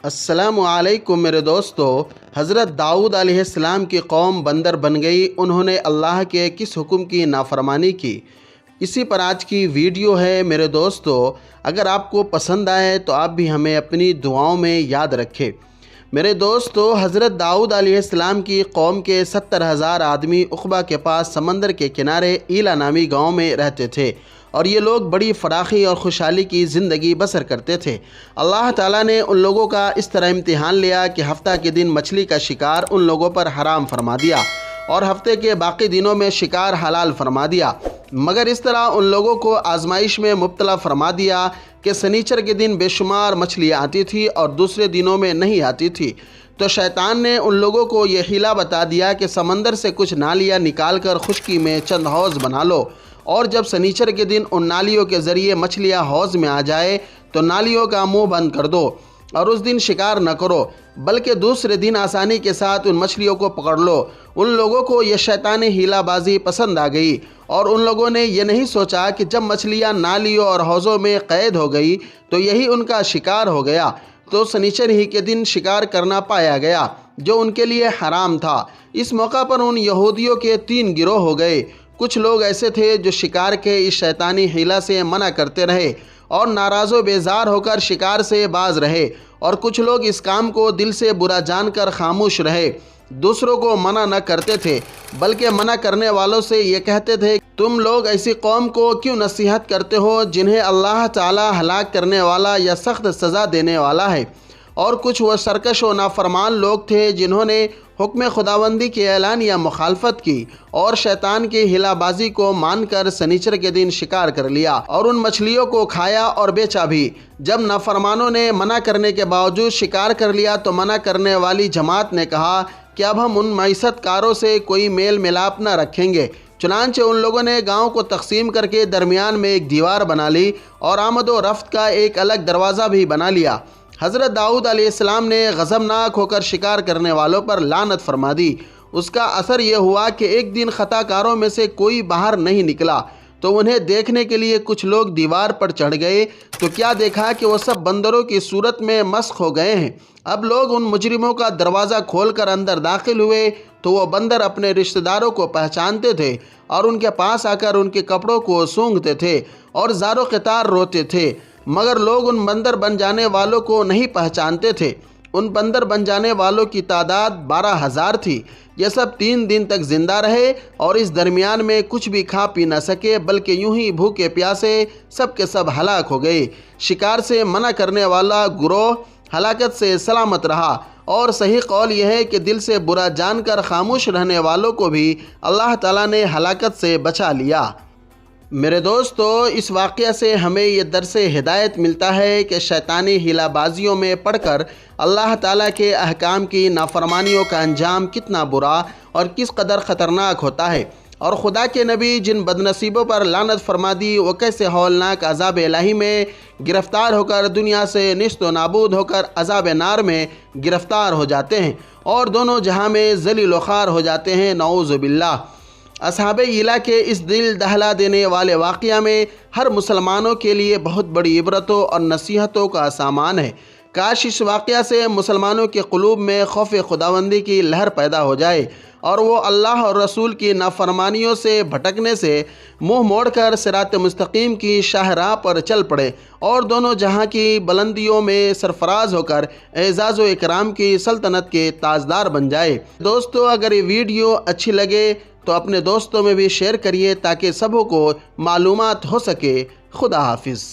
السلام علیکم میرے دوستو۔ حضرت داؤد علیہ السلام کی قوم بندر بن گئی، انہوں نے اللہ کے کس حکم کی نافرمانی کی؟ اسی پر آج کی ویڈیو ہے میرے دوستو۔ اگر آپ کو پسند آئے تو آپ بھی ہمیں اپنی دعاؤں میں یاد رکھیں۔ میرے دوستو، حضرت داؤد علیہ السلام کی قوم کے 70,000 آدمی عقبہ کے پاس سمندر کے کنارے ایلا نامی گاؤں میں رہتے تھے، اور یہ لوگ بڑی فراخی اور خوشحالی کی زندگی بسر کرتے تھے۔ اللہ تعالیٰ نے ان لوگوں کا اس طرح امتحان لیا کہ ہفتہ کے دن مچھلی کا شکار ان لوگوں پر حرام فرما دیا اور ہفتے کے باقی دنوں میں شکار حلال فرما دیا، مگر اس طرح ان لوگوں کو آزمائش میں مبتلا فرما دیا کہ سنیچر کے دن بے شمار مچھلیاں آتی تھی اور دوسرے دنوں میں نہیں آتی تھی۔ تو شیطان نے ان لوگوں کو یہ حیلہ بتا دیا کہ سمندر سے کچھ نالیاں نکال کر خشکی میں چند حوض بنا لو، اور جب سنیچر کے دن ان نالیوں کے ذریعے مچھلیاں حوض میں آ جائے تو نالیوں کا منہ بند کر دو، اور اس دن شکار نہ کرو بلکہ دوسرے دن آسانی کے ساتھ ان مچھلیوں کو پکڑ لو۔ ان لوگوں کو یہ شیطانی حیلہ بازی پسند آ گئی، اور ان لوگوں نے یہ نہیں سوچا کہ جب مچھلیاں نالیوں اور حوضوں میں قید ہو گئی تو یہی ان کا شکار ہو گیا، تو سنیچر ہی کے دن شکار کرنا پایا گیا جو ان کے لیے حرام تھا۔ اس موقع پر ان یہودیوں کے 3 گروہ ہو گئے۔ کچھ لوگ ایسے تھے جو شکار کے اس شیطانی حیلہ سے منع کرتے رہے اور ناراض و بیزار ہو کر شکار سے باز رہے، اور کچھ لوگ اس کام کو دل سے برا جان کر خاموش رہے، دوسروں کو منع نہ کرتے تھے بلکہ منع کرنے والوں سے یہ کہتے تھے، تم لوگ ایسی قوم کو کیوں نصیحت کرتے ہو جنہیں اللہ تعالی ہلاک کرنے والا یا سخت سزا دینے والا ہے؟ اور کچھ وہ سرکش و نافرمان لوگ تھے جنہوں نے حکم خداوندی کے اعلان یا مخالفت کی اور شیطان کی حیلہ بازی کو مان کر سنیچر کے دن شکار کر لیا اور ان مچھلیوں کو کھایا اور بیچا بھی۔ جب نافرمانوں نے منع کرنے کے باوجود شکار کر لیا تو منع کرنے والی جماعت نے کہا کہ اب ہم ان معیشت کاروں سے کوئی میل ملاپ نہ رکھیں گے۔ چنانچہ ان لوگوں نے گاؤں کو تقسیم کر کے درمیان میں ایک دیوار بنا لی اور آمد و رفت کا ایک الگ دروازہ بھی بنا لیا۔ حضرت داؤد علیہ السلام نے غضبناک ہو کر شکار کرنے والوں پر لعنت فرما دی۔ اس کا اثر یہ ہوا کہ ایک دن خطا کاروں میں سے کوئی باہر نہیں نکلا، تو انہیں دیکھنے کے لیے کچھ لوگ دیوار پر چڑھ گئے تو کیا دیکھا کہ وہ سب بندروں کی صورت میں مسخ ہو گئے ہیں۔ اب لوگ ان مجرموں کا دروازہ کھول کر اندر داخل ہوئے تو وہ بندر اپنے رشتہ داروں کو پہچانتے تھے اور ان کے پاس آ کر ان کے کپڑوں کو سونگھتے تھے اور زار و قطار روتے تھے، مگر لوگ ان بندر بن جانے والوں کو نہیں پہچانتے تھے۔ ان بندر بن جانے والوں کی تعداد 12,000 تھی۔ یہ سب 3 دن تک زندہ رہے اور اس درمیان میں کچھ بھی کھا پی نہ سکے، بلکہ یوں ہی بھوکے پیاسے سب کے سب ہلاک ہو گئے۔ شکار سے منع کرنے والا گروہ ہلاکت سے سلامت رہا، اور صحیح قول یہ ہے کہ دل سے برا جان کر خاموش رہنے والوں کو بھی اللہ تعالیٰ نے ہلاکت سے بچا لیا۔ میرے دوستو، اس واقعہ سے ہمیں یہ درس ہدایت ملتا ہے کہ شیطانی حیلہ بازیوں میں پڑ کر اللہ تعالیٰ کے احکام کی نافرمانیوں کا انجام کتنا برا اور کس قدر خطرناک ہوتا ہے، اور خدا کے نبی جن بدنصیبوں پر لعنت فرما دی وہ کیسے ہولناک عذاب الہی میں گرفتار ہو کر دنیا سے نیست و نابود ہو کر عذاب نار میں گرفتار ہو جاتے ہیں اور دونوں جہاں میں ذلیل و خوار ہو جاتے ہیں، نعوذ باللہ۔ اصحاب ایلا کے اس دل دہلا دینے والے واقعہ میں ہر مسلمانوں کے لیے بہت بڑی عبرتوں اور نصیحتوں کا سامان ہے۔ کاش اس واقعہ سے مسلمانوں کے قلوب میں خوف خداوندی کی لہر پیدا ہو جائے اور وہ اللہ اور رسول کی نافرمانیوں سے بھٹکنے سے منہ موڑ کر صراط مستقیم کی شاہراہ پر چل پڑے اور دونوں جہاں کی بلندیوں میں سرفراز ہو کر اعزاز و اکرام کی سلطنت کے تاجدار بن جائے۔ دوستو، اگر یہ ویڈیو اچھی لگے تو اپنے دوستوں میں بھی شیئر کریے تاکہ سبوں کو معلومات ہو سکے۔ خدا حافظ۔